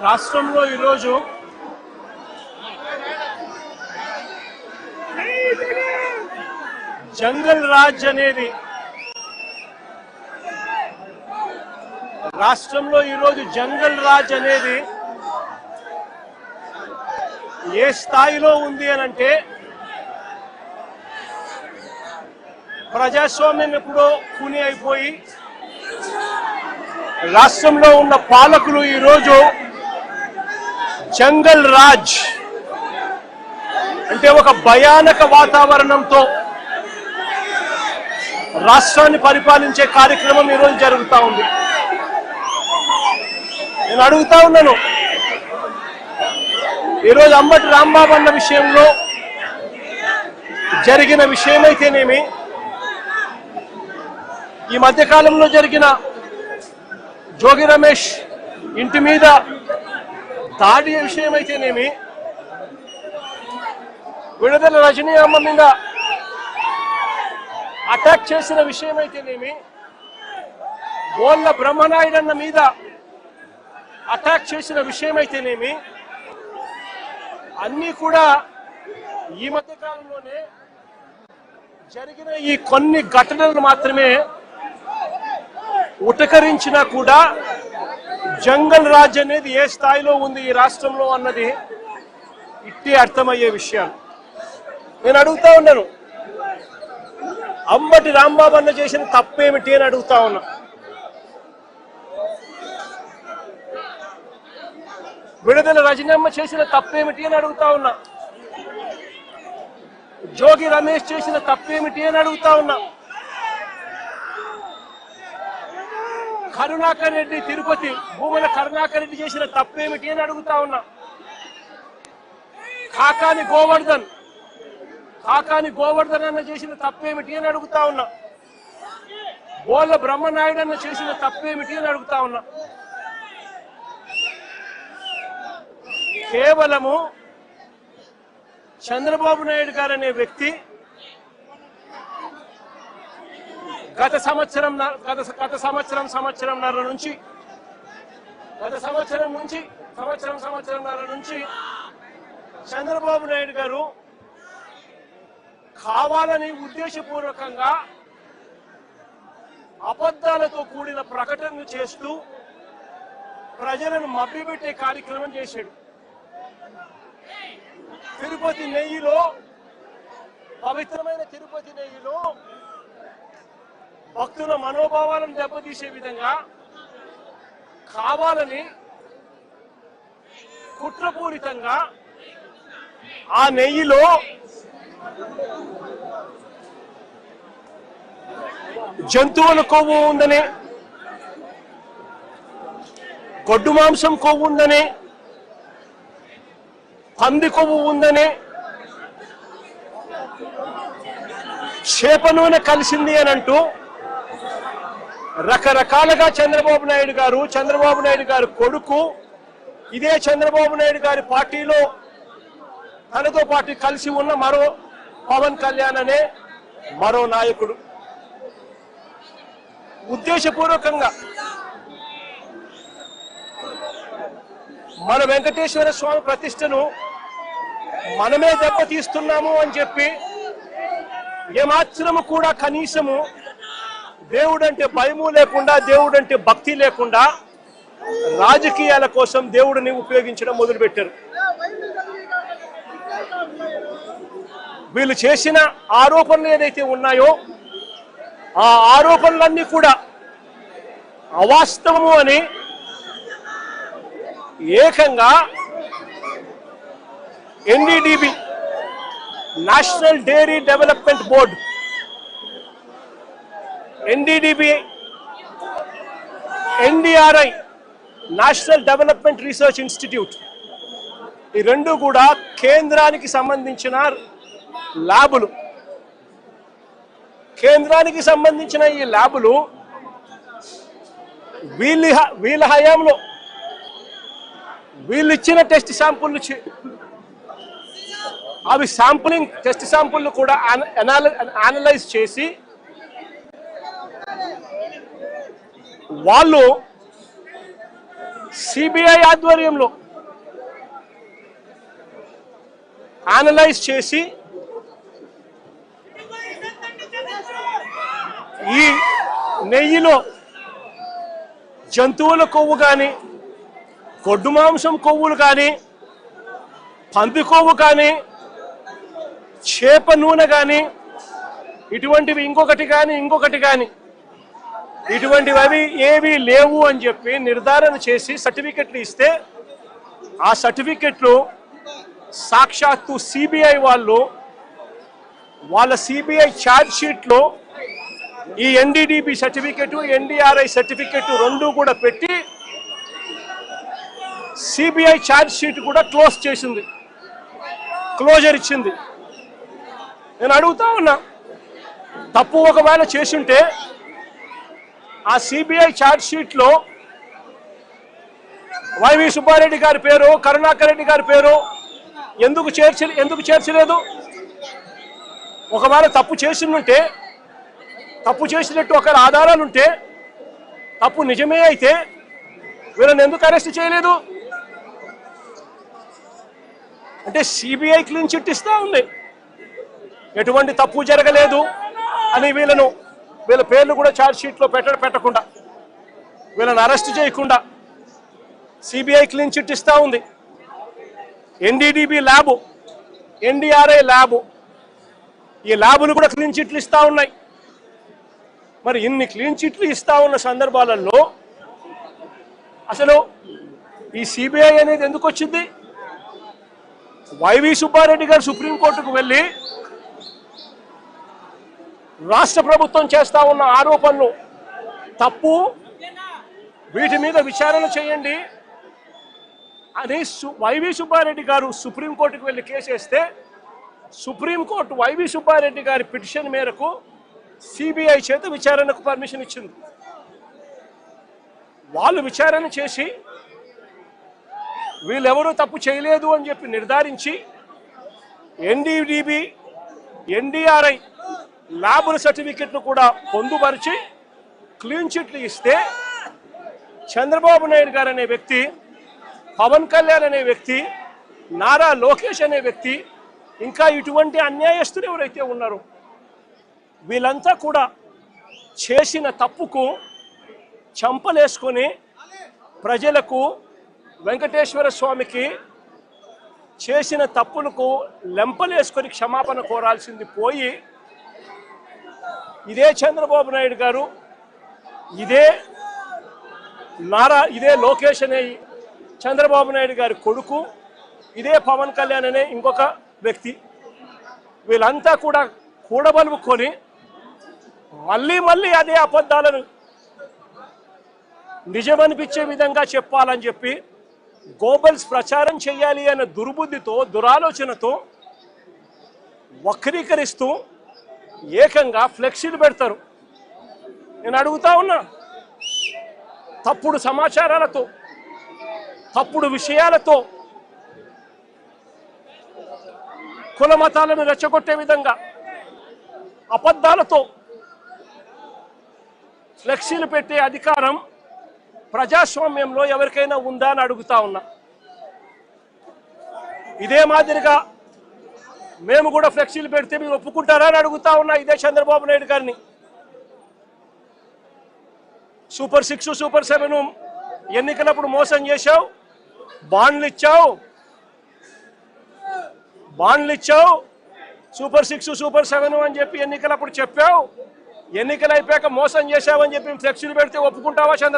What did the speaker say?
రాష్ట్రంలో ఈరోజు జంగల్ రాజ్ అనేది ఏ స్థాయిలో ఉంది అనంటే ప్రజాస్వామ్యం ఎప్పుడో కూని అయిపోయి రాష్ట్రంలో ఉన్న పాలకులు ఈరోజు జంగల్ రాజ్ అంటే ఒక భయానక వాతావరణంతో రాష్ట్రాన్ని పరిపాలించే కార్యక్రమం ఈరోజు జరుగుతూ ఉంది. నేను అడుగుతా ఉన్నాను, ఈరోజు అంబటి రాంబాబు అన్న విషయంలో జరిగిన విషయమైతేనేమి, ఈ మధ్యకాలంలో జరిగిన జోగి రమేష్ ఇంటి మీద దాడి విషయమైతేనేమి, విడుదల రజనీ అమ్మ మీద అటాక్ చేసిన విషయమైతేనేమి, బోళ్ళ బ్రహ్మనాయుడన్న మీద అటాక్ చేసిన విషయమైతేనేమి, అన్నీ కూడా ఈ మధ్య కాలంలోనే జరిగిన ఈ కొన్ని ఘటనలు మాత్రమే ఉటకరించినా కూడా జంగల్ రాజ్ అనేది ఏ స్థాయిలో ఉంది ఈ రాష్ట్రంలో అన్నది ఇట్టే అర్థమయ్యే విషయాలు. నేను అడుగుతా ఉన్నాను, అంబటి రాంబాబు అన్న చేసిన తప్పేమిటి అని అడుగుతా ఉన్నా. విడుదల రజనమ్మ చేసిన తప్పేమిటి అని అడుగుతా ఉన్నా. జోగి రమేష్ చేసిన తప్పేమిటి అని అడుగుతా ఉన్నా. కరుణాకర్ రెడ్డి తిరుపతి భూముల కరుణాకర్ రెడ్డి చేసిన తప్పేమిటి అని అడుగుతా ఉన్నా. కాకాని గోవర్ధన్ అన్న చేసిన తప్పేమిటి అని అడుగుతా ఉన్నా. బోళ్ళ బ్రహ్మనాయుడు అన్న చేసిన తప్పేమిటి అని అడుగుతా ఉన్నా. కేవలము చంద్రబాబు నాయుడు గారు అనే వ్యక్తి గత సంవత్సరంన్నర నుంచి చంద్రబాబు నాయుడు గారు కావాలని ఉద్దేశపూర్వకంగా అబద్ధాలతో కూడిన ప్రకటనలు చేస్తూ ప్రజలను మభ్యపెట్టే కార్యక్రమం చేశాడు. తిరుపతి నెయ్యిలో, పవిత్రమైన తిరుపతి నెయ్యిలో భక్తుల మనోభావాలను దెబ్బతీసే విధంగా కావాలని కుట్రపూరితంగా ఆ నెయ్యిలో జంతువుల కొవ్వు ఉందని, గొడ్డు మాంసం కొవ్వు ఉందని, పంది కొవ్వు ఉందని, చేప నూనె కలిసింది అని అంటూ రకరకాలుగా చంద్రబాబు నాయుడు గారు కొడుకు, ఇదే చంద్రబాబు నాయుడు గారి పార్టీలో తనతో పాటు కలిసి ఉన్న మరో పవన్ కళ్యాణ్ అనే మరో నాయకుడు ఉద్దేశపూర్వకంగా మన వెంకటేశ్వర స్వామి ప్రతిష్టను మనమే దెబ్బతీస్తున్నాము అని చెప్పి ఏమాత్రము కూడా కనీసము దేవుడంటే భయము లేకుండా, దేవుడంటే భక్తి లేకుండా రాజకీయాల కోసం దేవుడిని ఉపయోగించడం మొదలుపెట్టారు. వీళ్ళు చేసిన ఆరోపణలు ఏదైతే ఉన్నాయో ఆ ఆరోపణలన్నీ కూడా అవాస్తవము అని ఏకంగా NDDB national dairy development board, NDDB, NDRI national development research institute, ఈ రెండు కూడా కేంద్రానికి సంబంధించిన ల్యాబులు. కేంద్రానికి సంబంధించిన ఈ ల్యాబులు వీళ్ళ హయాంలో వీళ్ళు ఇచ్చిన టెస్ట్ శాంపుల్, అవి శాంపులింగ్ టెస్ట్ శాంపుల్ కూడా అనలైజ్ చేసి వాళ్ళు సిబిఐ ఆధ్వర్యంలో అనలైజ్ చేసి ఈ నెయ్యిలో జంతువుల కొవ్వు కానీ, గొడ్డు మాంసం కొవ్వులు కానీ, పంది కొవ్వు కానీ, చేప నూనె కానీ, ఇటువంటివి ఇంకొకటి కానీ ఇటువంటివి అవి ఏవి లేవు అని చెప్పి నిర్ధారణ చేసి సర్టిఫికెట్లు ఇస్తే, ఆ సర్టిఫికెట్లు సాక్షాత్తు సిబిఐ వాళ్ళ సిబిఐ ఛార్జ్ షీట్లో ఈ ఎన్డీడీబీ సర్టిఫికెట్, ఎన్డీఆర్ఐ సర్టిఫికెట్ రెండు కూడా పెట్టి సిబిఐ ఛార్జ్ షీట్ కూడా క్లోజర్ ఇచ్చింది. నేను అడుగుతా ఉన్నా, తప్పు ఒకవేళ చేసుంటే ఆ సిబిఐ ఛార్జ్ షీట్లో వైవి సుబ్బారెడ్డి గారి పేరు, కరుణాకర్ రెడ్డి గారి పేరు ఎందుకు చేర్చలేదు? ఒకవేళ తప్పు చేసినట్టు ఒక ఆధారాలు ఉంటే, తప్పు నిజమే అయితే వీళ్ళని ఎందుకు అరెస్ట్ చేయలేదు? అంటే సిబిఐ క్లీన్ చిట్ ఇస్తా ఉంది, ఎటువంటి తప్పు జరగలేదు అని వీళ్ళ పేర్లు కూడా ఛార్జ్ షీట్లో పెట్టకుండా, వీళ్ళని అరెస్ట్ చేయకుండా సిబిఐ క్లీన్ చిట్ ఇస్తా ఉంది. ఎన్డీడీబీ ల్యాబు, ఎన్డీఆర్ఐ ల్యాబు, ఈ ల్యాబులు కూడా క్లీన్ చిట్లు ఇస్తా ఉన్నాయి. మరి ఇన్ని క్లీన్ చిట్లు ఇస్తా ఉన్న సందర్భాలలో అసలు ఈ సిబిఐ అనేది ఎందుకు వచ్చింది? వైవి సుబ్బారెడ్డి గారు సుప్రీంకోర్టుకు వెళ్ళి రాష్ట్ర ప్రభుత్వం చేస్తా ఉన్న ఆరోపణలు తప్పు, వీటి మీద విచారణ చేయండి అని వైవి సుబ్బారెడ్డి గారు సుప్రీంకోర్టుకు వెళ్ళి కేసు వేస్తే, సుప్రీంకోర్టు వైవి సుబ్బారెడ్డి గారి పిటిషన్ మేరకు సిబిఐ చేత విచారణకు పర్మిషన్ ఇచ్చింది. వాళ్ళు విచారణ చేసి వీళ్ళెవరూ తప్పు చేయలేదు అని చెప్పి నిర్ధారించి ఎన్డీడీబీ, ఎన్డీఆర్ఐ ల్యాబుల సర్టిఫికెట్లు కూడా పొందుపరిచి క్లీన్ చిట్లు ఇస్తే, చంద్రబాబు నాయుడు గారు అనే వ్యక్తి, పవన్ కళ్యాణ్ అనే వ్యక్తి, నారా లోకేష్ అనే వ్యక్తి, ఇంకా ఇటువంటి అన్యాయస్తులు ఎవరైతే ఉన్నారో వీళ్ళంతా కూడా చేసిన తప్పుకు చంపలేసుకొని ప్రజలకు, వెంకటేశ్వర స్వామికి చేసిన తప్పులకు లెంపలేసుకొని క్షమాపణ కోరాల్సింది పోయి, ఇదే చంద్రబాబు నాయుడు గారు, ఇదే లోకేష్ అనే చంద్రబాబు నాయుడు గారి కొడుకు, ఇదే పవన్ కళ్యాణ్ అనే ఇంకొక వ్యక్తి, వీళ్ళంతా కూడా కూడబలుపుకొని మళ్ళీ అదే అబద్ధాలను నిజమనిపించే విధంగా చెప్పాలని చెప్పి గోబెల్స్ ప్రచారం చేయాలి అన్న దుర్బుద్ధితో, దురాలోచనతో వక్రీకరిస్తూ ఏకంగా ఫ్లెక్సీలు పెడతారు. నేను అడుగుతా ఉన్నా, తప్పుడు సమాచారాలతో, తప్పుడు విషయాలతో, కుల మతాలను రెచ్చగొట్టే విధంగా అబద్ధాలతో ఫ్లెక్సీలు పెట్టే అధికారం ప్రజాస్వామ్యంలో ఎవరికైనా ఉందా అని అడుగుతా ఉన్నా. ఇదే మాదిరిగా మేము కూడా ఫ్లెక్సీలు పెడితే మీరు ఒప్పుకుంటారా అని అడుగుతా ఉన్నా ఇదే చంద్రబాబు నాయుడు గారిని. సూపర్ 6, సూపర్ 7 ఎన్నికలప్పుడు మోసం చేశావు, బాండ్లు ఇచ్చావు, సూపర్ 6, సూపర్ 7 అని చెప్పి ఎన్నికలప్పుడు చెప్పావు, ఎన్నికలు అయిపోయాక మోసం చేశావని చెప్పి ఫ్లెక్సీలు పెడితే ఒప్పుకుంటావా చంద్ర?